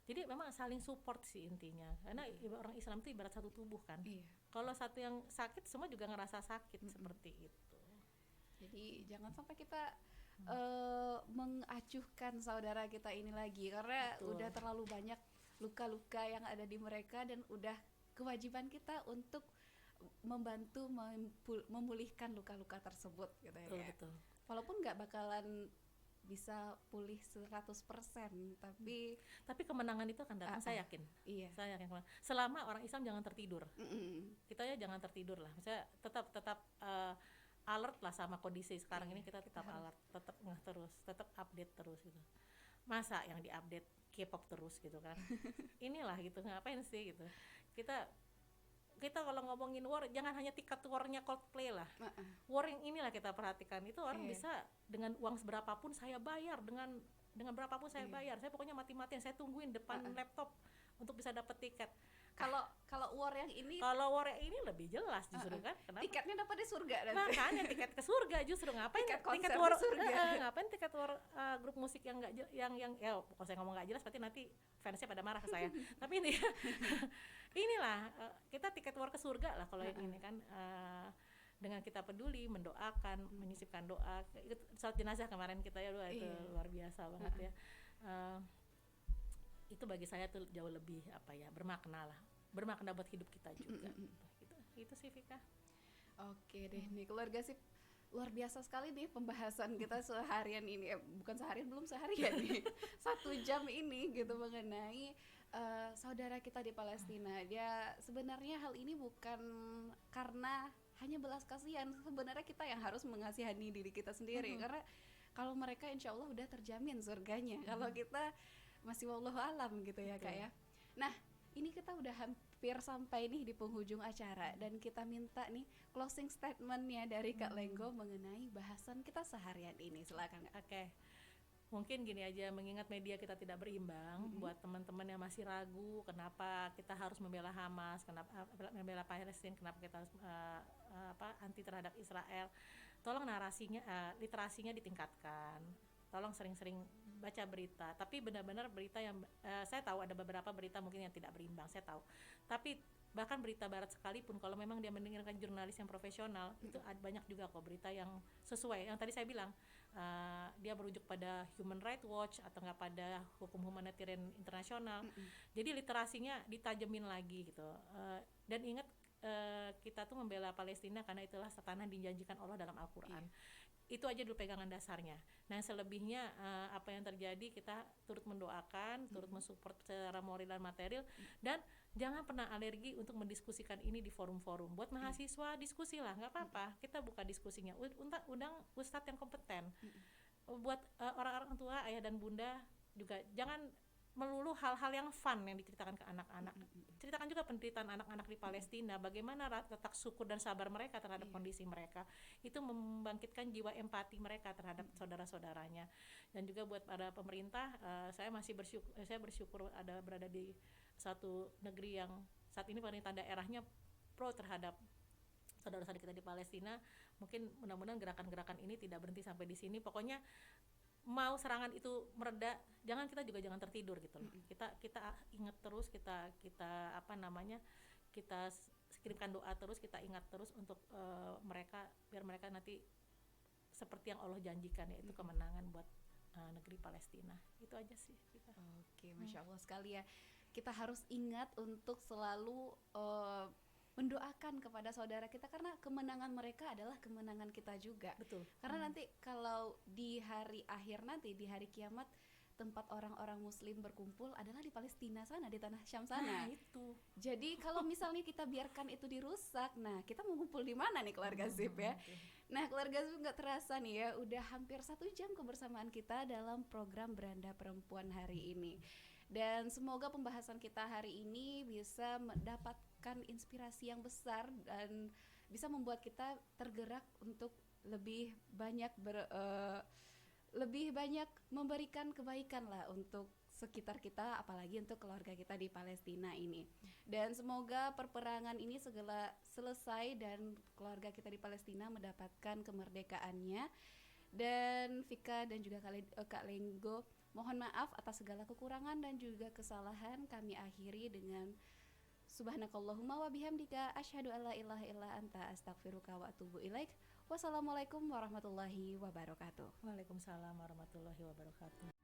Jadi memang saling support sih intinya, karena orang Islam itu ibarat satu tubuh kan. Kalau satu yang sakit, semua juga ngerasa sakit, seperti itu. Jadi jangan sampai kita mengacuhkan saudara kita ini lagi, karena udah terlalu banyak luka-luka yang ada di mereka, dan udah kewajiban kita untuk membantu memulihkan luka-luka tersebut gitu ya. Betul. Walaupun nggak bakalan bisa pulih 100%, Tapi kemenangan itu akan datang, saya yakin. Iya. Saya yakin selama orang Islam jangan tertidur. Mm-mm. Kita ya jangan tertidur lah. Maksudnya tetap alert lah sama kondisi sekarang ini, kita tetap alert, tetap ngeh terus, tetap update terus gitu. Masa yang diupdate K-pop terus gitu kan. Inilah gitu, ngapain sih gitu. Kita kalau ngomongin war, jangan hanya tiket warnya Coldplay lah. War yang inilah kita perhatikan. Itu orang bisa dengan uang seberapapun saya bayar, dengan berapapun saya bayar. Saya pokoknya mati-matian saya tungguin depan laptop untuk bisa dapat tiket. Kalau war yang ini, lebih jelas justru kan. Kenapa? Tiketnya dapat di surga nanti. Makanya tiket ke surga justru. Ngapain tiket war surga. Ngapain tiket war grup musik yang enggak yang ya kalau saya ngomong enggak jelas berarti nanti fansnya pada marah ke saya. Tapi ini inilah kita tiket war ke surga lah kalau yang ini kan, dengan kita peduli, mendoakan, menyisipkan doa. Ikut salat jenazah kemarin kita ya, itu luar biasa banget ya. Itu bagi saya tuh jauh lebih bermakna buat hidup kita juga. Itu sih Vika. Oke deh, nih keluarga sip, luar biasa sekali nih pembahasan kita seharian ini, bukan seharian, belum seharian nih 1 jam ini gitu mengenai saudara kita di Palestina. Dia sebenarnya hal ini bukan karena hanya belas kasihan, sebenarnya kita yang harus mengasihani diri kita sendiri, karena kalau mereka insya Allah udah terjamin surganya, kalau kita masih wallahu alam gitu ya Kak ya. Nah ini kita udah hampir sampai nih di penghujung acara, dan kita minta nih closing statementnya dari Kak Lenggo mengenai bahasan kita seharian ini. Silakan Kak. Oke. Mungkin gini aja, mengingat media kita tidak berimbang, buat teman-teman yang masih ragu kenapa kita harus membela Hamas, kenapa membela Palestina, kenapa kita harus anti terhadap Israel, tolong literasinya ditingkatkan. Tolong sering-sering baca berita, tapi benar-benar berita yang saya tahu ada beberapa berita mungkin yang tidak berimbang, saya tahu. Tapi bahkan berita barat sekalipun kalau memang dia mendengarkan jurnalis yang profesional, itu banyak juga kok berita yang sesuai. Yang tadi saya bilang, dia merujuk pada Human Rights Watch atau enggak pada hukum humanitarian internasional. Jadi literasinya ditajemin lagi gitu. Dan ingat, kita tuh membela Palestina karena itulah tanah dijanjikan Allah dalam Al-Quran. Itu aja dulu pegangan dasarnya. Nah selebihnya apa yang terjadi kita turut mendoakan, turut mensupport secara moral dan material, dan jangan pernah alergi untuk mendiskusikan ini di forum-forum. Buat mahasiswa diskusi lah, nggak apa-apa. Kita buka diskusinya, undang ustadz yang kompeten. Buat orang-orang tua, ayah dan bunda juga jangan melulu hal-hal yang fun yang diceritakan ke anak-anak. Ceritakan juga penderitaan anak-anak di Palestina, bagaimana letak syukur dan sabar mereka terhadap kondisi mereka. Itu membangkitkan jiwa empati mereka terhadap saudara-saudaranya. Dan juga buat para pemerintah, saya bersyukur berada di satu negeri yang saat ini pemerintah daerahnya pro terhadap saudara-saudara kita di Palestina. Mungkin mudah-mudahan gerakan-gerakan ini tidak berhenti sampai di sini. Pokoknya mau serangan itu mereda, kita juga jangan tertidur gitu loh. Kita ingat terus, kita kirimkan doa terus, kita ingat terus untuk mereka, biar mereka nanti seperti yang Allah janjikan, yaitu kemenangan buat negeri Palestina. Itu aja sih kita. Oke, Masya Allah sekali ya. Kita harus ingat untuk selalu mendoakan kepada saudara kita, karena kemenangan mereka adalah kemenangan kita juga. Betul. Karena nanti kalau di hari akhir nanti, di hari kiamat, tempat orang-orang muslim berkumpul adalah di Palestina sana, di tanah Syam sana. Itu. Jadi kalau misalnya kita biarkan itu dirusak, nah kita mau ngumpul di mana nih keluarga Zip ya? Nah keluarga Zip nggak terasa nih ya, udah hampir 1 jam kebersamaan kita dalam program Beranda Perempuan hari ini. Dan semoga pembahasan kita hari ini bisa mendapatkan inspirasi yang besar dan bisa membuat kita tergerak untuk lebih banyak memberikan kebaikan lah untuk sekitar kita, apalagi untuk keluarga kita di Palestina ini. Dan semoga perperangan ini segera selesai dan keluarga kita di Palestina mendapatkan kemerdekaannya. Dan Vika dan juga Kak Lenggo, mohon maaf atas segala kekurangan dan juga kesalahan. Kami akhiri dengan subhanakallahumma wa bihamdika asyhadu alla ilaha illa anta astaghfiruka wa atubu ilaik. Wassalamualaikum warahmatullahi wabarakatuh. Waalaikumsalam warahmatullahi wabarakatuh.